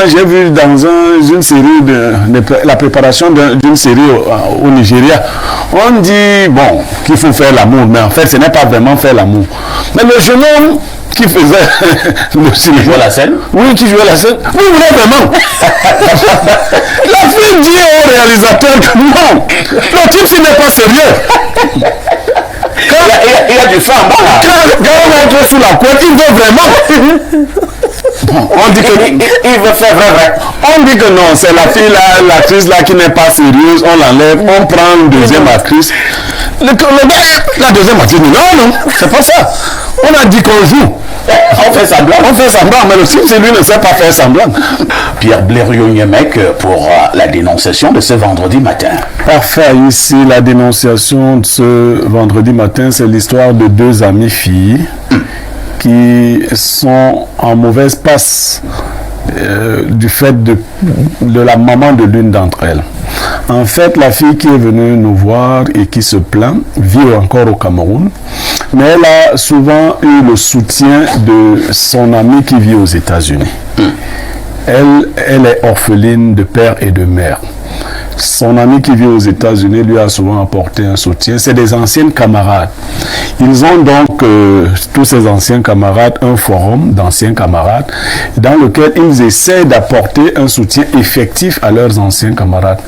J'ai vu dans une série, la préparation d'une série au Nigeria, on dit, bon, qu'il faut faire l'amour, mais en fait, ce n'est pas vraiment faire l'amour. Mais le jeune homme qui faisait le cinéma... Qui jouait la scène? Oui, qui jouait la scène. Vous voulez vraiment? La fille dit au réalisateur que non, le type, s'il n'est pas sérieux. Il y a du sang en bas là. Quand on entre sous la couette, il veut vraiment. Bon, on dit que il veut faire vrai. On dit que non, c'est la fille là, l'actrice là qui n'est pas sérieuse, on l'enlève, on prend une deuxième actrice. Le gars, la deuxième actrice, non, c'est pas ça. On a dit qu'on joue. On fait semblant. On fait semblant, mais le type, c'est lui ne sait pas faire semblant. Pierre Blériot-Niemek pour la dénonciation de ce vendredi matin. Parfait, ici, la dénonciation de ce vendredi matin, c'est l'histoire de deux amies filles qui sont en mauvaise passe du fait de la maman de l'une d'entre elles. En fait, la fille qui est venue nous voir et qui se plaint vit encore au Cameroun, mais elle a souvent eu le soutien de son amie qui vit aux États-Unis. Elle est orpheline de père et de mère. Son ami qui vit aux États-Unis lui a souvent apporté un soutien. C'est des anciennes camarades. Ils ont donc, tous ces anciens camarades, un forum d'anciens camarades dans lequel ils essaient d'apporter un soutien effectif à leurs anciens camarades.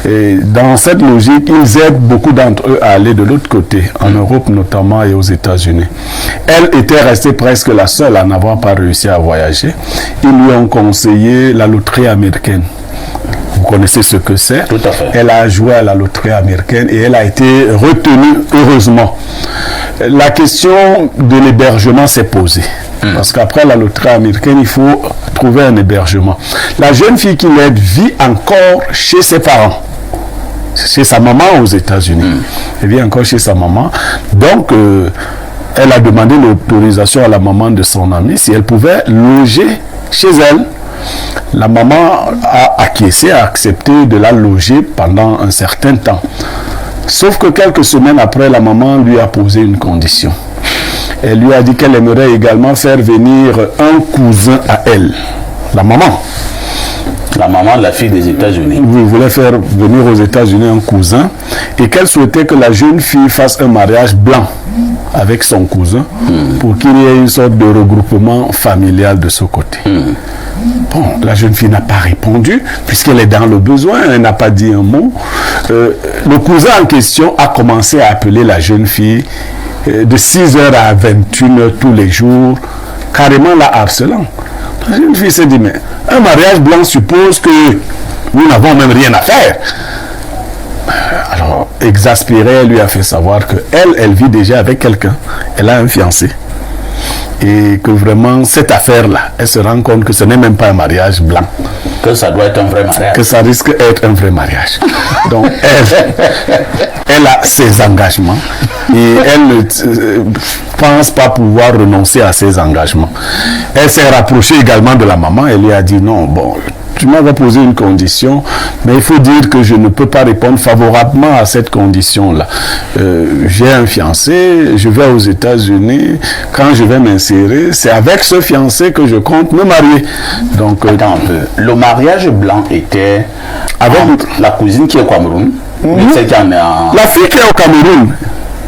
Et dans cette logique, ils aident beaucoup d'entre eux à aller de l'autre côté, en Europe notamment et aux États-Unis. Elle était restée presque la seule à n'avoir pas réussi à voyager. Ils lui ont conseillé la loterie américaine. Vous connaissez ce que c'est. Tout à fait. Elle a joué à la loterie américaine et elle a été retenue, heureusement. La question de l'hébergement s'est posée. Parce qu'après la loterie américaine, il faut trouver un hébergement. La jeune fille qui l'aide vit encore chez ses parents. Chez sa maman aux États-Unis. Elle vit encore chez sa maman. Donc, elle a demandé l'autorisation à la maman de son ami si elle pouvait loger chez elle. La maman a acquiescé, a accepté de la loger pendant un certain temps. Sauf que quelques semaines après, la maman lui a posé une condition. Elle lui a dit qu'elle aimerait également faire venir un cousin à elle. La maman. La maman de la fille des États-Unis. Oui, voulait faire venir aux États-Unis un cousin et qu'elle souhaitait que la jeune fille fasse un mariage blanc avec son cousin pour qu'il y ait une sorte de regroupement familial de ce côté. Bon, la jeune fille n'a pas répondu puisqu'elle est dans le besoin, elle n'a pas dit un mot. Le cousin en question a commencé à appeler la jeune fille de 6h à 21h tous les jours, carrément la harcelant. La jeune fille s'est dit, mais un mariage blanc suppose que nous n'avons même rien à faire. Alors, exaspérée, elle lui a fait savoir que elle vit déjà avec quelqu'un. Elle a un fiancé. Et que vraiment, cette affaire-là, elle se rend compte que ce n'est même pas un mariage blanc. Que ça doit être un vrai mariage. Que ça risque d'être un vrai mariage. Donc, elle a ses engagements. Et elle ne pense pas pouvoir renoncer à ses engagements. Elle s'est rapprochée également de la maman. Elle lui a dit, non, bon... Tu m'avais posé une condition, mais il faut dire que je ne peux pas répondre favorablement à cette condition-là. J'ai un fiancé, je vais aux États-Unis, quand je vais m'insérer, c'est avec ce fiancé que je compte me marier. Donc, attends un peu. Le mariage blanc était avec la cousine qui est au Cameroun, celle qui en est en... La fille qui est au Cameroun,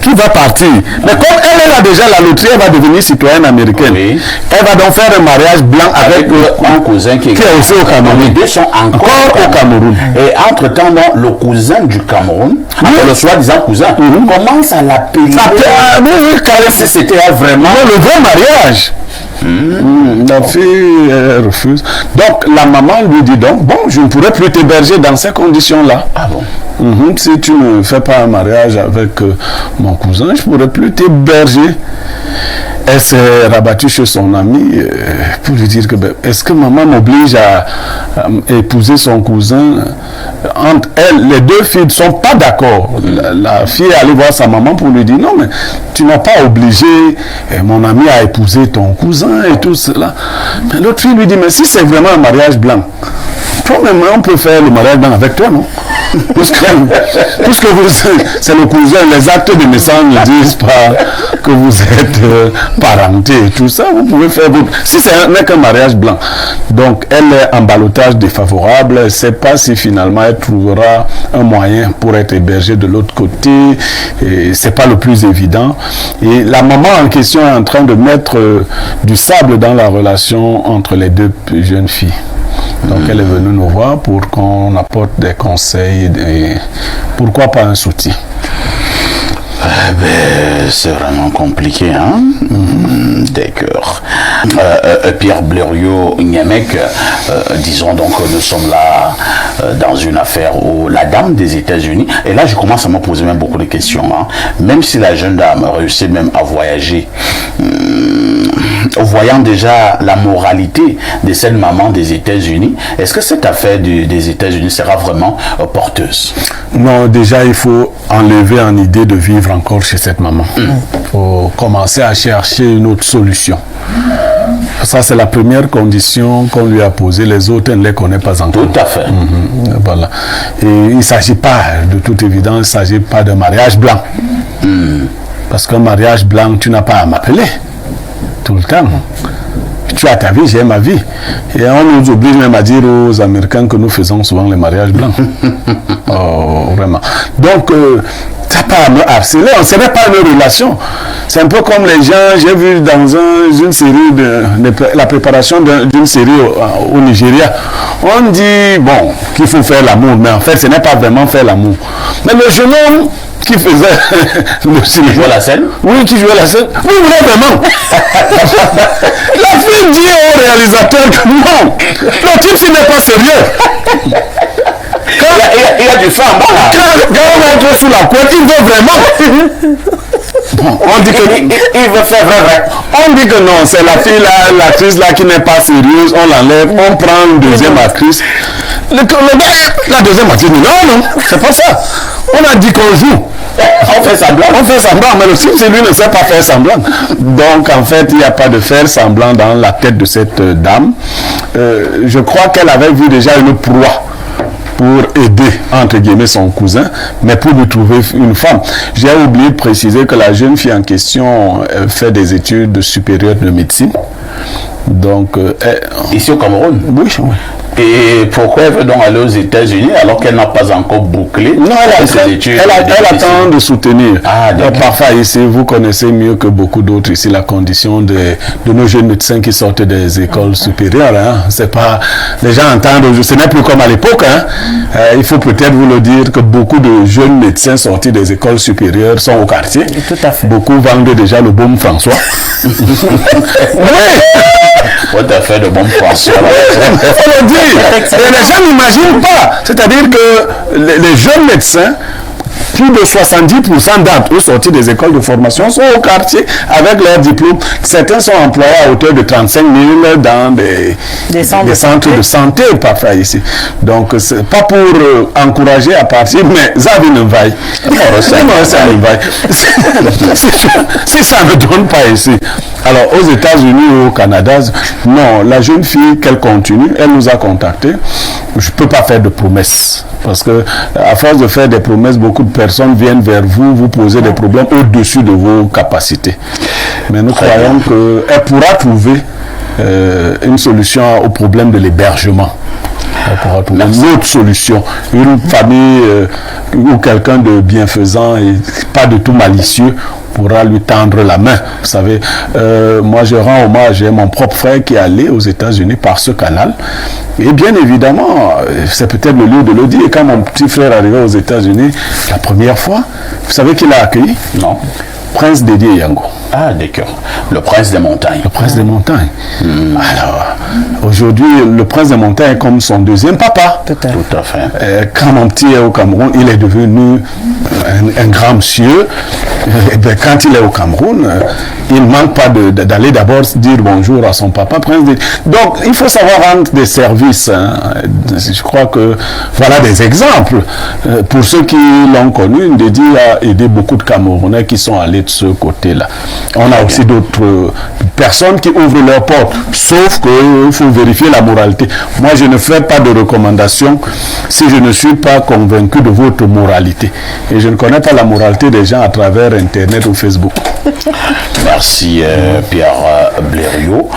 qui va partir. Mais comme elle a déjà la loterie, elle va devenir citoyenne américaine. Oui. Elle va donc faire un mariage blanc avec un cousin qui est aussi au Cameroun. Les deux sont encore au Cameroun. Et entre-temps, le cousin du Cameroun, le soi-disant cousin, commence à l'appeler. Oui, carrément. C'était vraiment le vrai mariage. La fille refuse. Donc la maman lui dit donc, bon, je ne pourrai plus t'héberger dans ces conditions-là. Ah bon? Si tu ne fais pas un mariage avec mon cousin, je ne pourrai plus t'héberger. Elle s'est rabattue chez son ami pour lui dire que est-ce que maman m'oblige à épouser son cousin? Entre elles, les deux filles ne sont pas d'accord. La fille est allée voir sa maman pour lui dire non, mais tu n'as pas obligé mon ami à épouser ton cousin et tout cela. Mais l'autre fille lui dit mais si c'est vraiment un mariage blanc, on peut faire le mariage blanc avec toi, non? puisque c'est le cousin, les actes de naissance ne disent pas que vous êtes parenté et tout ça, vous pouvez faire votre... Si ce n'est qu'un mariage blanc. Donc, elle est en ballottage défavorable, elle ne sait pas si finalement elle trouvera un moyen pour être hébergée de l'autre côté, et c'est pas le plus évident. Et la maman en question est en train de mettre du sable dans la relation entre les deux jeunes filles. Donc elle est venue nous voir pour qu'on apporte des conseils et pourquoi pas un soutien. C'est vraiment compliqué, hein? D'accord. Pierre Blériot-Niamec, disons donc que nous sommes là dans une affaire où la dame des États-Unis, et là je commence à me poser même beaucoup de questions, hein? Même si la jeune dame réussit même à voyager, voyant déjà la moralité de cette maman des États-Unis, est-ce que cette affaire des États-Unis sera vraiment porteuse? Non, déjà il faut enlever en idée de vivre encore chez cette maman. Il faut commencer à chercher une autre solution. Ça, c'est la première condition qu'on lui a posée. Les autres, elle ne les connaît pas encore. Tout à fait. Voilà. Et il ne s'agit pas, de toute évidence, il ne s'agit pas de mariage blanc. Parce qu'un mariage blanc, tu n'as pas à m'appeler tout le temps. Tu as ta vie, j'ai ma vie. Et on nous oblige même à dire aux Américains que nous faisons souvent les mariages blancs. Oh, vraiment. Donc, tu n'as pas à me harceler, ce n'est pas une relation. C'est un peu comme les gens, j'ai vu dans une série, la préparation d'une série au Nigeria. On dit, bon, qu'il faut faire l'amour, mais en fait, ce n'est pas vraiment faire l'amour. Mais le jeune homme qui faisait le cinéma. Qui jouait la scène? Oui, qui jouait la scène. Vous voulez vraiment? La fille dit au réalisateur que non, le type, il n'est pas sérieux. Il y a du fan. Quand on entre sous la couette, il veut vraiment. Bon, on dit que il veut faire vrai. On dit que non, c'est la fille là, l'actrice là qui n'est pas sérieuse, on l'enlève, on prend une deuxième actrice. Le gars, la deuxième actrice, non, c'est pas ça. On a dit qu'on joue. On fait semblant. On fait semblant, mais le film, lui ne sait pas faire semblant. Donc, en fait, il n'y a pas de faire semblant dans la tête de cette dame. Je crois qu'elle avait vu déjà une proie pour aider, entre guillemets, son cousin, mais pour lui trouver une femme. J'ai oublié de préciser que la jeune fille en question fait des études supérieures de médecine. Donc, ici au Cameroun? Oui, oui. Et pourquoi elle veut donc aller aux États-Unis alors qu'elle n'a pas encore bouclé ses études? Elle attend de soutenir. Parfois ici, vous connaissez mieux que beaucoup d'autres ici la condition de nos jeunes médecins qui sortent des écoles supérieures. Hein. C'est pas, les gens entendent, ce n'est plus comme à l'époque. Hein. Il faut peut-être vous le dire que beaucoup de jeunes médecins sortis des écoles supérieures sont au quartier. Tout à fait. Beaucoup vendent déjà le baume François. Oui. Tout à fait, le baume François. Faut le dire. Et les gens n'imaginent pas. C'est-à-dire que les jeunes médecins, plus de 70% d'entre eux sortis des écoles de formation sont au quartier avec leur diplôme. Certains sont employés à hauteur de 35 000 dans des centres de santé parfois ici. Donc, c'est pas pour encourager à partir, mais ça vient une vaille. Si ça ne donne pas ici. Alors, aux États-Unis ou au Canada, non, la jeune fille, qu'elle continue, elle nous a contactés. Je ne peux pas faire de promesses. Parce que, à force de faire des promesses, beaucoup de personnes viennent vers vous, vous poser des problèmes au-dessus de vos capacités. Mais nous croyons qu'elle pourra trouver une solution au problème de l'hébergement. Elle pourra trouver une autre solution. Une famille ou quelqu'un de bienfaisant et pas de tout malicieux pourra lui tendre la main. Vous savez, moi je rends hommage, j'ai mon propre frère qui est allé aux États-Unis par ce canal. Et bien évidemment, c'est peut-être le lieu de le dire, quand mon petit frère est arrivé aux États-Unis, la première fois, vous savez qui l'a accueilli? Non. Prince Dédé Yango. Ah, d'accord. Le prince des montagnes. Le prince des montagnes. Alors, aujourd'hui, le prince des montagnes est comme son deuxième papa. Tout à fait. Quand mon petit est au Cameroun, il est devenu un grand monsieur, quand il est au Cameroun, il ne manque pas d'aller d'abord dire bonjour à son papa. Donc, il faut savoir rendre des services. Hein. Je crois que voilà des exemples. Pour ceux qui l'ont connu, Ndedi a aidé beaucoup de Camerounais qui sont allés de ce côté-là. On a aussi d'autres personnes qui ouvrent leurs portes, sauf qu'il faut vérifier la moralité. Moi, je ne fais pas de recommandations si je ne suis pas convaincu de votre moralité. Et je ne connais pas la moralité des gens à travers Internet ou Facebook. Merci Pierre Blériot.